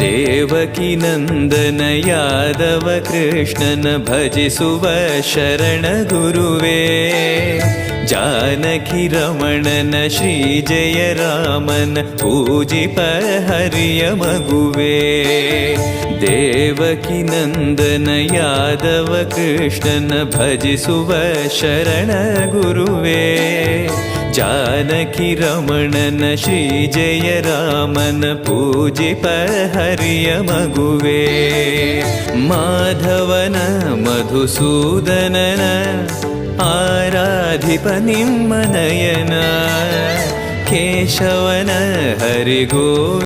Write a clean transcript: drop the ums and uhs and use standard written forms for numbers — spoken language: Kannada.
ದೇವಕಿ ನಂದನ ಯಾದವ ಕೃಷ್ಣನ ಭಜಿಸುವ ಶರಣ ಗುರುವೇ. ಜಾನಕಿ ರಮಣನ ಶ್ರೀ ಜಯ ರಾಮನ ಪೂಜಿಪ ಹರಿಯ ಮಗುವೇ. ದೇವಕಿ ನಂದನ ಯಾದವ ಕೃಷ್ಣನ ಭಜಿಸುವ ಶರಣ ಗುರುವೇ. ಜಾನಕಿ ರಮಣನ ಶ್ರೀ ಜಯ ರಾಮನ ಪೂಜಿಪ ಹರಿಯ ಮಗುವೇ. ಮಾಧವನ ಮಧುಸೂದನನ ಆರಾಧಿಪ ನಿಮ್ಮ ನಯನ. ಕೇಶವನ ಹರಿಗೋ